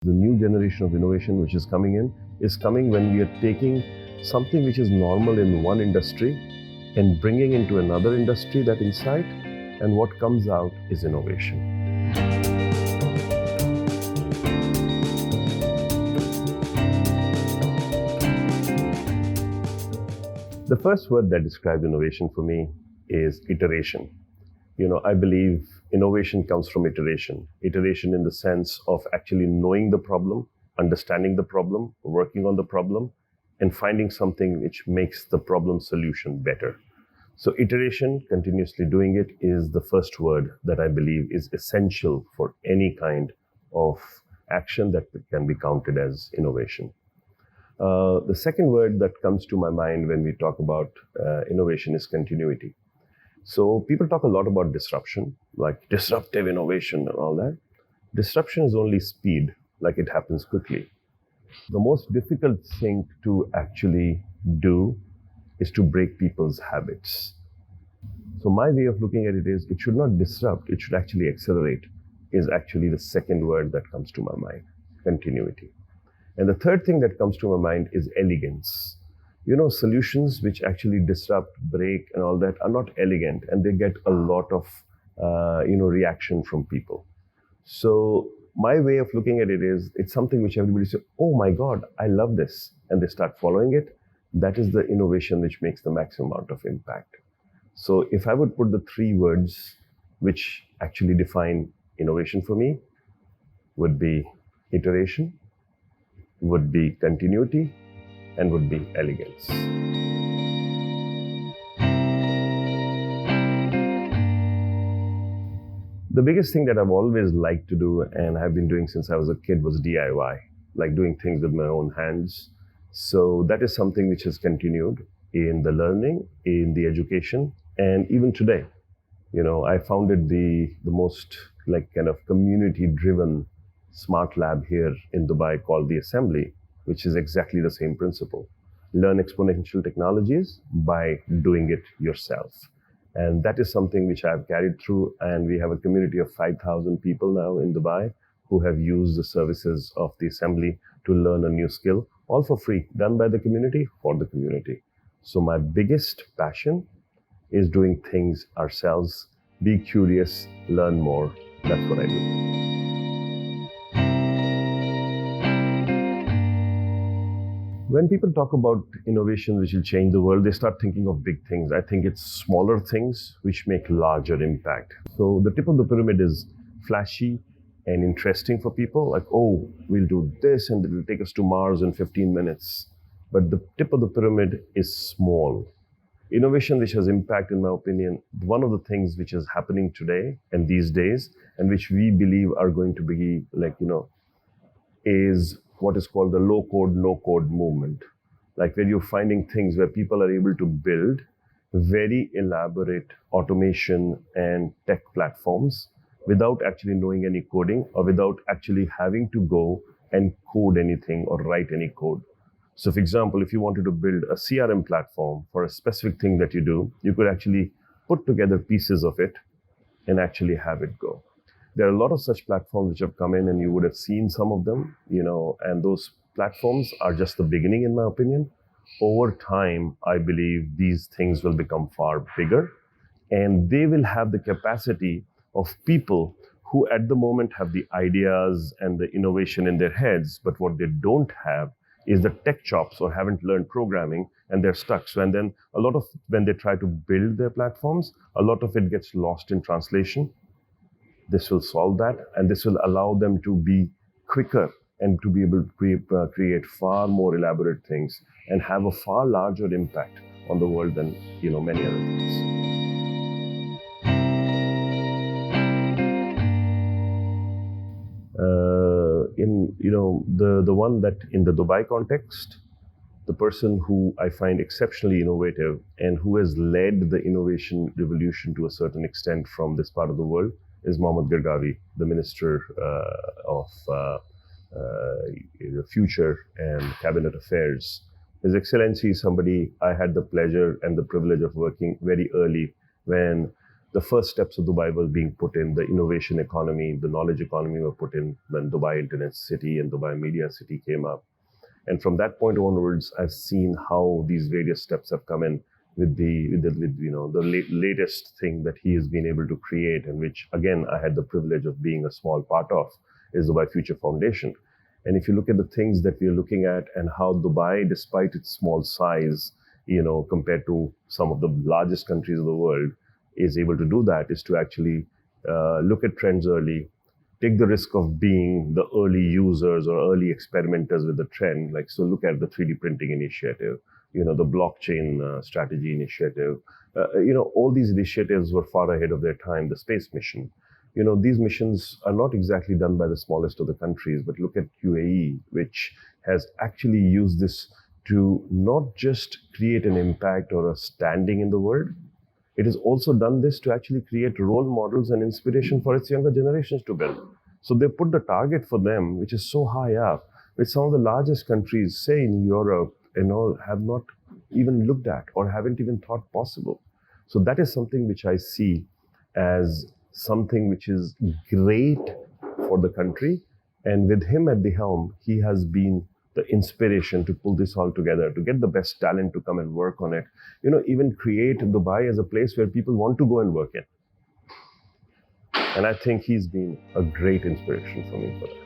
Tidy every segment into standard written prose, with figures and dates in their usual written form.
The new generation of innovation which is coming in is coming when we are taking something which is normal in one industry and bringing into another industry that insight, and what comes out is innovation. The first word that describes innovation for me is iteration. I believe innovation comes from iteration. Iteration in the sense of actually knowing the problem, understanding the problem, working on the problem, and finding something which makes the problem solution better. So iteration, continuously doing it, is the first word that I believe is essential for any kind of action that can be counted as innovation. The second word that comes to my mind when we talk about innovation is continuity. So people talk a lot about disruption, like disruptive innovation and all that. Disruption is only speed, like it happens quickly. The most difficult thing to actually do is to break people's habits. So my way of looking at it is, it should not disrupt, it should actually accelerate, is actually the second word that comes to my mind, continuity. And the third thing that comes to my mind is elegance. Solutions which actually disrupt, break, and all that are not elegant, and they get a lot of, reaction from people. So my way of looking at it is, it's something which everybody says, "Oh my God, I love this," and they start following it. That is the innovation which makes the maximum amount of impact. So if I would put the three words which actually define innovation for me, would be iteration, would be continuity, and would be elegance. The biggest thing that I've always liked to do, and have been doing since I was a kid, was DIY, like doing things with my own hands. So that is something which has continued in the learning, in the education, and even today. I founded the most kind of community-driven smart lab here in Dubai called The Assembly, which is exactly the same principle. Learn exponential technologies by doing it yourself. And that is something which I've carried through, and we have a community of 5,000 people now in Dubai who have used the services of The Assembly to learn a new skill, all for free, done by the community, for the community. So my biggest passion is doing things ourselves. Be curious, learn more. That's what I do. When people talk about innovation which will change the world, they start thinking of big things. I think it's smaller things which make larger impact. So the tip of the pyramid is flashy and interesting for people, like, oh, we'll do this and it will take us to Mars in 15 minutes. But the tip of the pyramid is small. Innovation which has impact, in my opinion, one of the things which is happening today and these days, and which we believe are going to be is what is called the low code, no code movement. Like where you're finding things where people are able to build very elaborate automation and tech platforms without actually knowing any coding, or without actually having to go and code anything or write any code. So for example, if you wanted to build a CRM platform for a specific thing that you do, you could actually put together pieces of it and actually have it go. There are a lot of such platforms which have come in, and you would have seen some of them, and those platforms are just the beginning, in my opinion. Over time, I believe these things will become far bigger, and they will have the capacity of people who at the moment have the ideas and the innovation in their heads, but what they don't have is the tech chops, or haven't learned programming, and they're stuck. So, and then when they try to build their platforms, a lot of it gets lost in translation. This will solve that, and this will allow them to be quicker and to be able to create far more elaborate things and have a far larger impact on the world than many other things. The one that in the Dubai context, the person who I find exceptionally innovative and who has led the innovation revolution to a certain extent from this part of the world is Mohammad Gargawi, the Minister of Future and Cabinet Affairs. His Excellency is somebody I had the pleasure and the privilege of working very early when the first steps of Dubai were being put in. The innovation economy, the knowledge economy were put in when Dubai Internet City and Dubai Media City came up. And from that point onwards, I've seen how these various steps have come in with the latest thing that he has been able to create, and which again I had the privilege of being a small part of, is Dubai Future Foundation. And if you look at the things that we are looking at and how Dubai, despite its small size, compared to some of the largest countries of the world, is able to do that, is to actually look at trends early, take the risk of being the early users or early experimenters with the trend. Like, so look at the 3D printing initiative, the blockchain strategy initiative. All these initiatives were far ahead of their time. The space mission. These missions are not exactly done by the smallest of the countries, but look at UAE, which has actually used this to not just create an impact or a standing in the world. It has also done this to actually create role models and inspiration for its younger generations to build. So they put the target for them, which is so high up, which some of the largest countries, say in Europe and all, have not even looked at or haven't even thought possible. So that is something which I see as something which is great for the country. And with him at the helm, he has been the inspiration to pull this all together, to get the best talent to come and work on it, even create Dubai as a place where people want to go and work in. And I think he's been a great inspiration for me for that.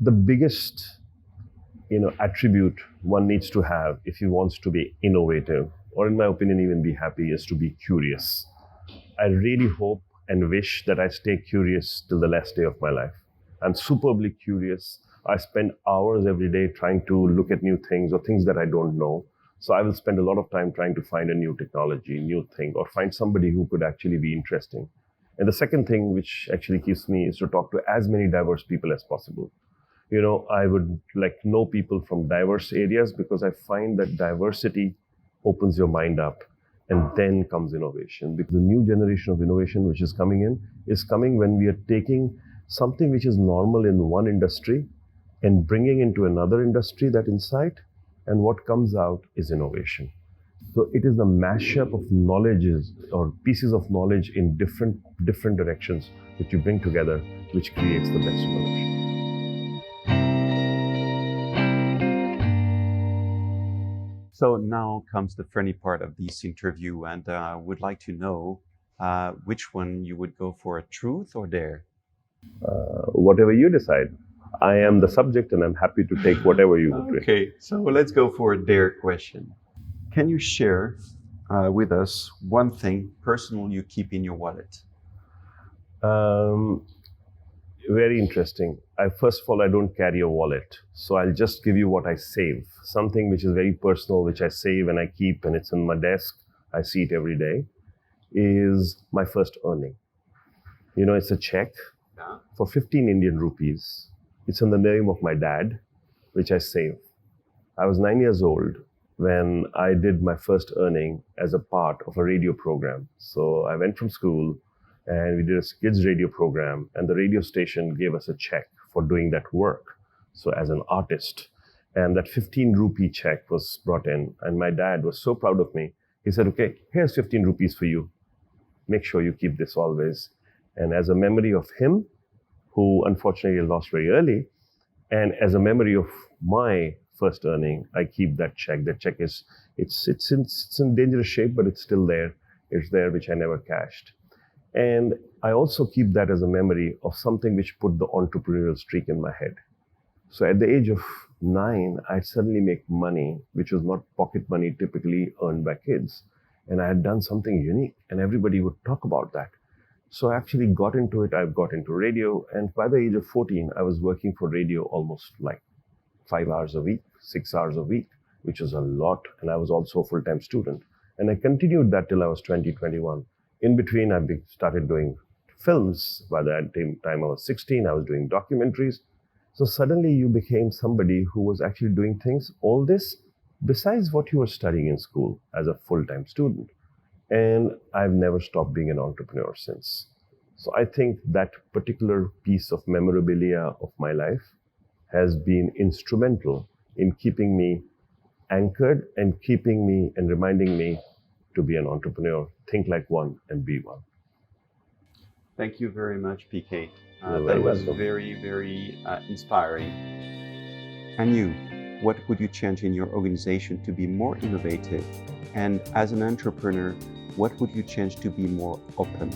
The biggest attribute one needs to have if he wants to be innovative, or in my opinion, even be happy, is to be curious. I really hope and wish that I stay curious till the last day of my life. I'm superbly curious. I spend hours every day trying to look at new things or things that I don't know. So I will spend a lot of time trying to find a new technology, new thing, or find somebody who could actually be interesting. And the second thing which actually keeps me is to talk to as many diverse people as possible. I would know people from diverse areas, because I find that diversity opens your mind up, and then comes innovation. Because the new generation of innovation which is coming when we are taking something which is normal in one industry and bringing into another industry that insight, and what comes out is innovation. So it is the mashup of knowledges or pieces of knowledge in different directions that you bring together, which creates the best innovation. So now comes the funny part of this interview, and I would like to know which one you would go for, truth or dare? Whatever you decide. I am the subject, and I'm happy to take whatever you would. Okay, so let's go for a dare question. Can you share with us one thing personal you keep in your wallet? Very interesting. First of all, I don't carry a wallet. So I'll just give you what I save. Something which is very personal, which I save and I keep, and it's on my desk. I see it every day, is my first earning. It's a check for 15 Indian rupees. It's in the name of my dad, which I save. I was 9 years old when I did my first earning as a part of a radio program. So I went from school, and we did a kids radio program, and the radio station gave us a check for doing that work. So as an artist, and that 15 rupee check was brought in, and my dad was so proud of me. He said, okay, here's 15 rupees for you. Make sure you keep this always. And as a memory of him, who unfortunately lost very early, and as a memory of my first earning, I keep that check. That check it's in dangerous shape, but it's still there. It's there, which I never cashed. And I also keep that as a memory of something which put the entrepreneurial streak in my head. So at the age of 9, I'd suddenly make money, which was not pocket money typically earned by kids. And I had done something unique, and everybody would talk about that. So I actually got into it. I got into radio. And by the age of 14, I was working for radio almost 5 hours a week, 6 hours a week, which was a lot. And I was also a full-time student. And I continued that till I was 20, 21. In between, I started doing films. By that time I was 16, I was doing documentaries. So suddenly you became somebody who was actually doing things, all this, besides what you were studying in school as a full-time student. And I've never stopped being an entrepreneur since. So I think that particular piece of memorabilia of my life has been instrumental in keeping me anchored and keeping me and reminding me to be an entrepreneur, think like one and be one. Thank you very much, PK. You're That very was welcome. very inspiring. And you, what would you change in your organization to be more innovative? And as an entrepreneur, what would you change to be more open?